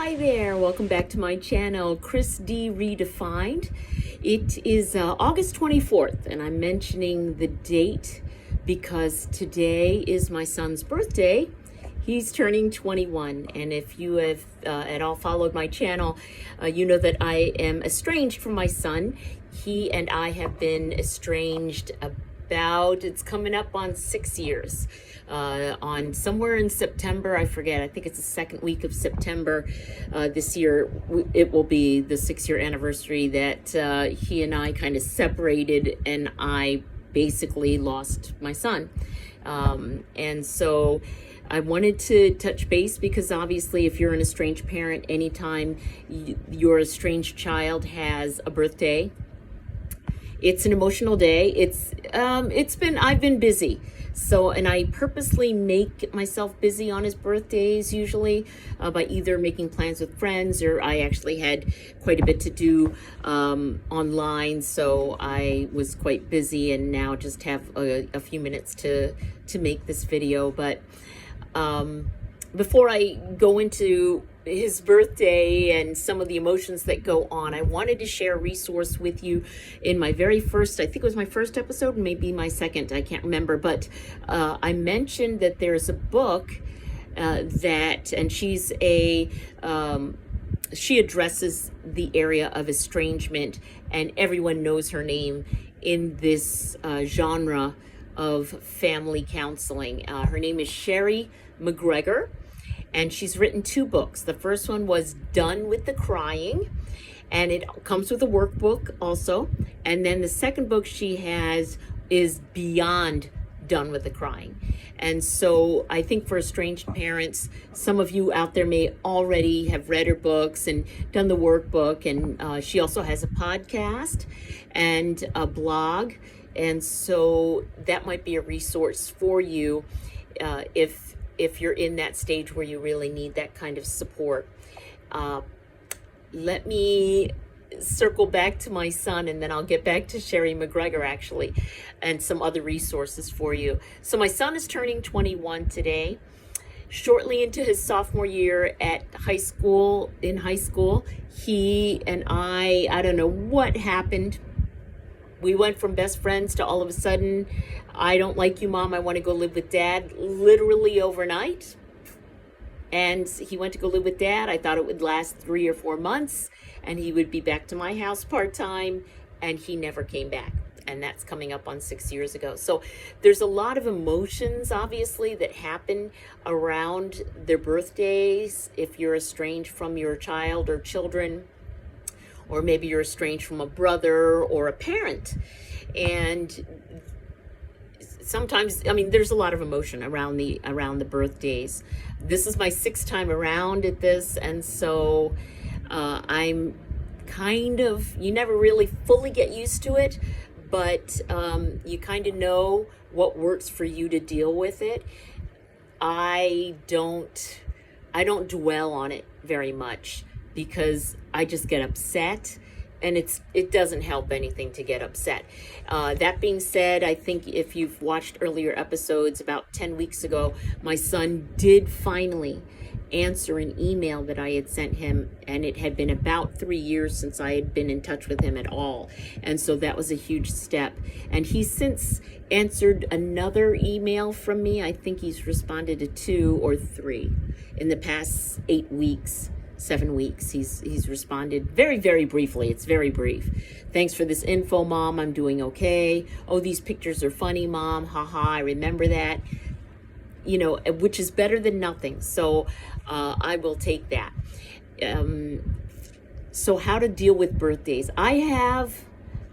Hi there, welcome back to my channel, Chris D Redefined. It is August 24th, and I'm mentioning the date because today is my son's birthday. He's turning 21, and if you have at all followed my channel, you know that I am estranged from my son. He and I have been estranged it's coming up on 6 years. On somewhere in September, I forget, I think it's the second week of September this year, it will be the 6-year anniversary that he and I kind of separated, and I basically lost my son. And so I wanted to touch base because obviously if you're an estranged parent, anytime your estranged child has a birthday, it's an emotional day. I've been busy. So, and I purposely make myself busy on his birthdays usually by either making plans with friends, or I actually had quite a bit to do online. So I was quite busy and now just have a few minutes to make this video. But before I go into his birthday and some of the emotions that go on, I wanted to share a resource with you in my very first, I think it was my first episode, maybe my second, I can't remember, but I mentioned that there's a book and she addresses the area of estrangement, and everyone knows her name in this genre of family counseling. Her name is Sherry McGregor. And she's written 2 books. The first one was Done with the Crying, and it comes with a workbook also. And then the second book she has is Beyond Done with the Crying. And so I think for estranged parents, some of you out there may already have read her books and done the workbook. And she also has a podcast and a blog. And so that might be a resource for you if you're in that stage where you really need that kind of support. Let me circle back to my son, and then I'll get back to Sherry McGregor actually, and some other resources for you. So my son is turning 21 today, shortly into his sophomore year at high school. In high school, he and I don't know what happened. We went from best friends to all of a sudden, I don't like you, Mom, I want to go live with Dad, literally overnight. And he went to go live with Dad. I thought it would last 3 or 4 months, and he would be back to my house part-time, and he never came back. And that's coming up on 6 years ago. So there's a lot of emotions, obviously, that happen around their birthdays if you're estranged from your child or children, or maybe you're estranged from a brother or a parent. And sometimes, I mean, there's a lot of emotion around the birthdays. This is my 6th time around at this, and so I'm kind of, you never really fully get used to it, but you kind of know what works for you to deal with it. I don't dwell on it very much, because I just get upset, and it doesn't help anything to get upset. That being said, I think if you've watched earlier episodes, about 10 weeks ago, my son did finally answer an email that I had sent him, and it had been about 3 years since I had been in touch with him at all. And so that was a huge step. And he's since answered another email from me. I think he's responded to 2 or 3 in the past 8 weeks. 7 weeks. He's responded very, very briefly. It's very brief. Thanks for this info, Mom. I'm doing okay. Oh, these pictures are funny, Mom. Haha, I remember that. You know, which is better than nothing. So I will take that. So how to deal with birthdays. I have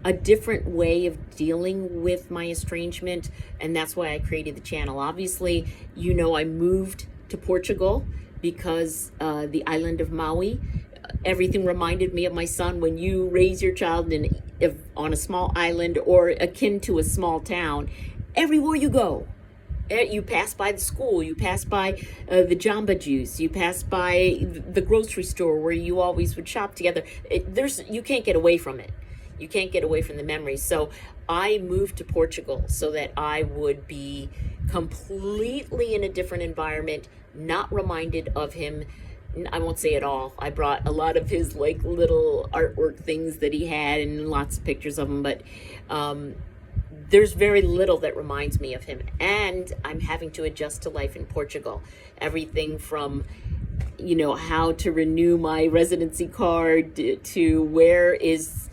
a different way of dealing with my estrangement, and that's why I created the channel. Obviously, you know, I moved to Portugal because the island of Maui, everything reminded me of my son. When you raise your child on a small island or akin to a small town, everywhere you go, you pass by the school, you pass by the Jamba Juice, you pass by the grocery store where you always would shop together. You can't get away from it. You can't get away from the memories. So I moved to Portugal so that I would be completely in a different environment, not reminded of him I won't say it all. I brought a lot of his like little artwork things that he had and lots of pictures of him, but there's very little that reminds me of him. And I'm having to adjust to life in Portugal. Everything from, you know, how to renew my residency card to where is,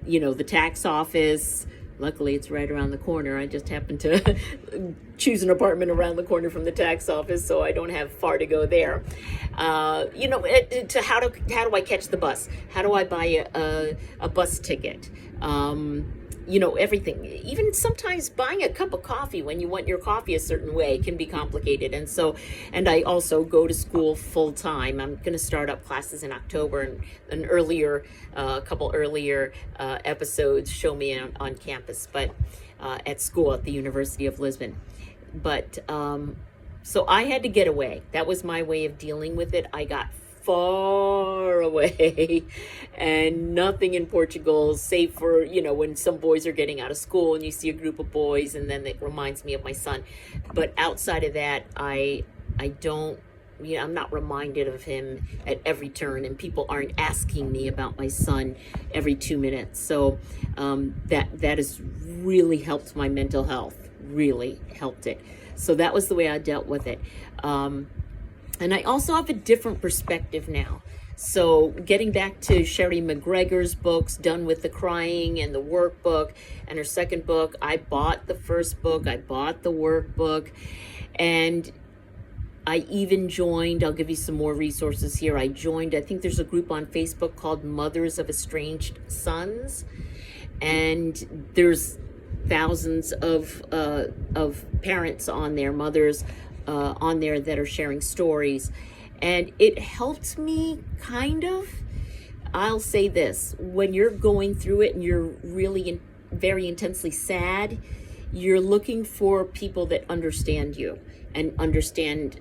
you know, the tax office. Luckily, it's right around the corner. I just happened to choose an apartment around the corner from the tax office, so I don't have far to go there. You know, to how do I catch the bus? How do I buy a bus ticket? You know, everything. Even sometimes buying a cup of coffee when you want your coffee a certain way can be complicated. And I also go to school full time. I'm going to start up classes in October, and a couple earlier episodes show me on campus, but at school at the University of Lisbon. But so I had to get away. That was my way of dealing with it. I got far away and nothing in Portugal, save for, you know, when some boys are getting out of school and you see a group of boys, and then it reminds me of my son. But outside of that, I don't, you know, I'm not reminded of him at every turn, and people aren't asking me about my son every 2 minutes. So that has really helped my mental health, really helped it. So that was the way I dealt with it. And I also have a different perspective now. So getting back to Sherry McGregor's books, Done with the Crying and the Workbook, and her second book, I bought the first book, I bought the workbook, and I even joined, I'll give you some more resources here. I think there's a group on Facebook called Mothers of Estranged Sons, and there's thousands of parents on there, mothers on there that are sharing stories, and it helped me kind of. I'll say this: when you're going through it and you're really very intensely sad, you're looking for people that understand you and understand,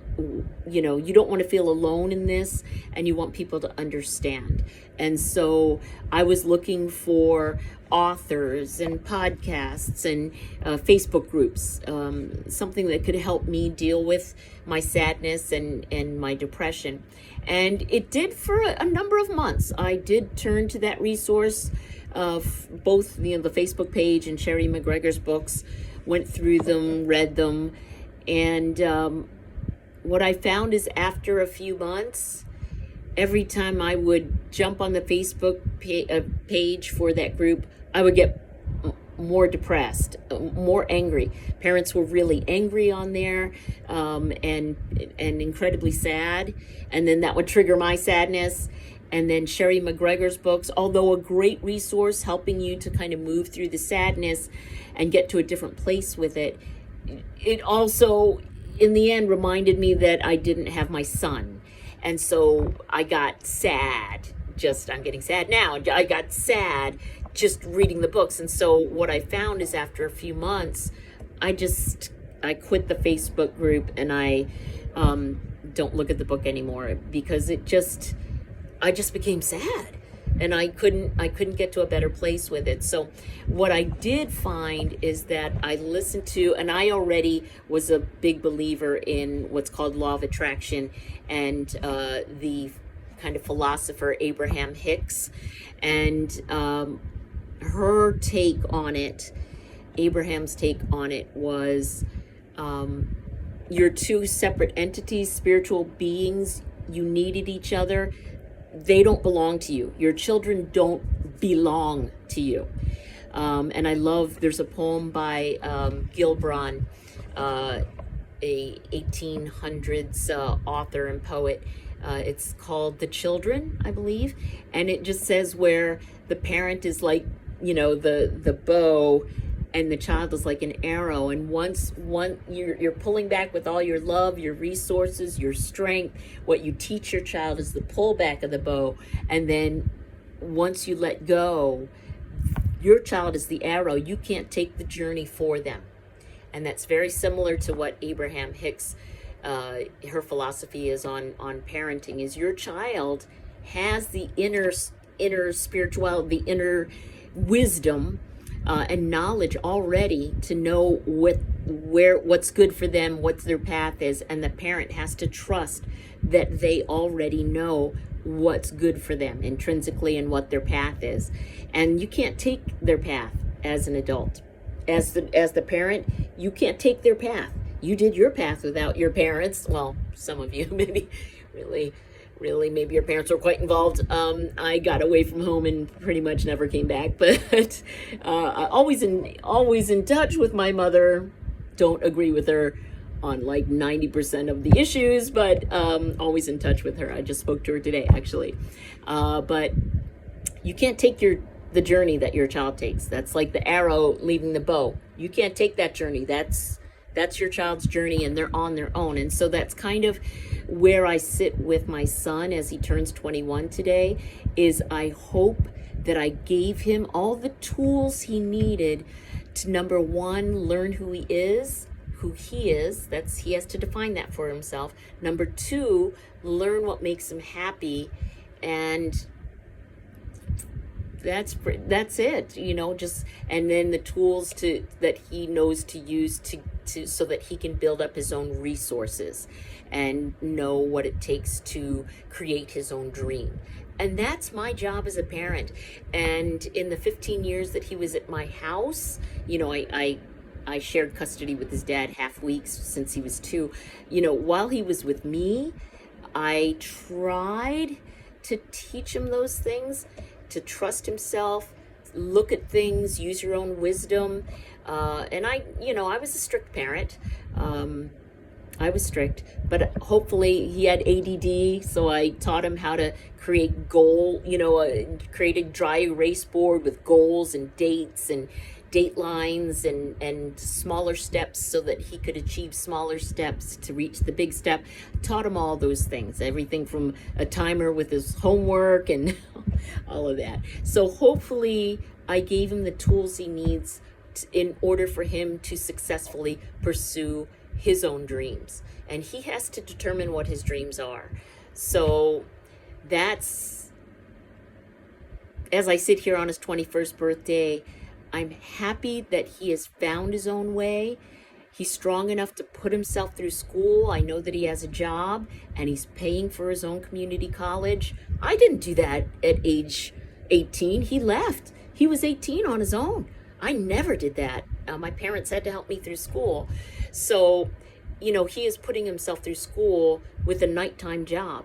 you know, you don't want to feel alone in this, and you want people to understand. And so I was looking for authors and podcasts and Facebook groups, something that could help me deal with my sadness and my depression. And it did for a number of months. I did turn to that resource of both, you know, the Facebook page and Sherry McGregor's books, went through them, read them. And what I found is after a few months, every time I would jump on the Facebook page for that group, I would get more depressed, more angry. Parents were really angry on there, and incredibly sad. And then that would trigger my sadness. And then Sherry McGregor's books, although a great resource helping you to kind of move through the sadness and get to a different place with it, it also, in the end, reminded me that I didn't have my son. And so I got sad. I'm getting sad now. I got sad just reading the books. And so what I found is after a few months, I quit the Facebook group, and I don't look at the book anymore, because I just became sad. And I couldn't get to a better place with it. So what I did find is that I listened to, and I already was a big believer in what's called law of attraction, and the kind of philosopher Abraham Hicks, and her take on it, Abraham's take on it was, you're two separate entities, spiritual beings. You needed each other. They don't belong to you. Your children don't belong to you. And I love, there's a poem by Gilbran, a 1800s author and poet. It's called The Children, I believe. And it just says where the parent is like, you know, the bow, and the child is like an arrow. And once you're pulling back with all your love, your resources, your strength, what you teach your child is the pull back of the bow. And then once you let go, your child is the arrow. You can't take the journey for them. And that's very similar to what Abraham Hicks, her philosophy is on parenting, is your child has the inner spirituality, the inner wisdom and knowledge already to know what's good for them, what their path is, and the parent has to trust that they already know what's good for them intrinsically and what their path is. And you can't take their path as an adult. As the parent, you can't take their path. You did your path without your parents. Well, some of you maybe really maybe your parents were quite involved. I got away from home and pretty much never came back, but always in touch with my mother. Don't agree with her on like 90% of the issues, but always in touch with her. I just spoke to her today, actually. But you can't take the journey that your child takes. That's like the arrow leaving the bow. You can't take that journey. That's your child's journey, and they're on their own. And so that's kind of where I sit with my son as he turns 21 today, is I hope that I gave him all the tools he needed to, number one, learn who he is. He has to define that for himself. Number two, learn what makes him happy, and that's it, and then the tools that he knows to use to so that he can build up his own resources and know what it takes to create his own dream. And that's my job as a parent. And in the 15 years that he was at my house, I shared custody with his dad half weeks since he was 2. While he was with me, I tried to teach him those things, to trust himself, look at things, use your own wisdom. And I was a strict parent. I was strict, but hopefully he had ADD, so I taught him how to create create a dry erase board with goals and dates and date lines and smaller steps so that he could achieve smaller steps to reach the big step. Taught him all those things, everything from a timer with his homework and all of that. So hopefully I gave him the tools he needs in order for him to successfully pursue his own dreams. And he has to determine what his dreams are. So that's, as I sit here on his 21st birthday, I'm happy that he has found his own way. He's strong enough to put himself through school. I know that he has a job and he's paying for his own community college. I didn't do that at age 18. He left. He was 18 on his own. I never did that. My parents had to help me through school. So, he is putting himself through school with a nighttime job.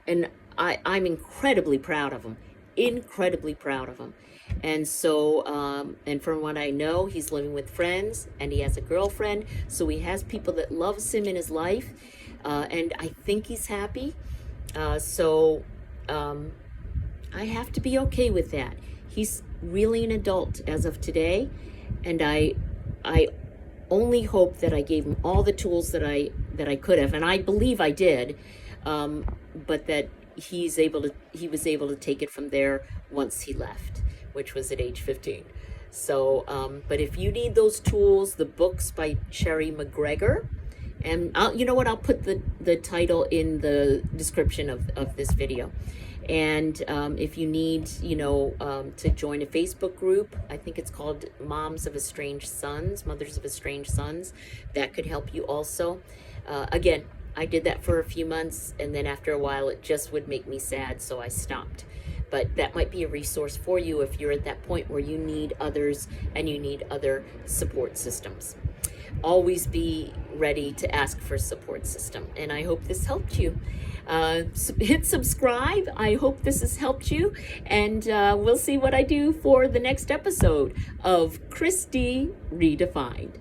And I'm incredibly proud of him. Incredibly proud of him. And so, and from what I know, he's living with friends and he has a girlfriend. So he has people that loves him in his life. And I think he's happy. So I have to be okay with that. He's really an adult as of today. And I only hope that I gave him all the tools that I could have. And I believe I did. But that he was able to take it from there once he left, which was at age 15. So, but if you need those tools, the books by Sherry McGregor, and I'll put the title in the description of this video. And if you need, to join a Facebook group, I think it's called Mothers of Estranged Sons, that could help you also. Again, I did that for a few months, and then after a while, it just would make me sad, so I stopped. But that might be a resource for you if you're at that point where you need others and you need other support systems. Always be ready to ask for a support system. And I hope this helped you. Hit subscribe. I hope this has helped you. And we'll see what I do for the next episode of Chris D. Redefined.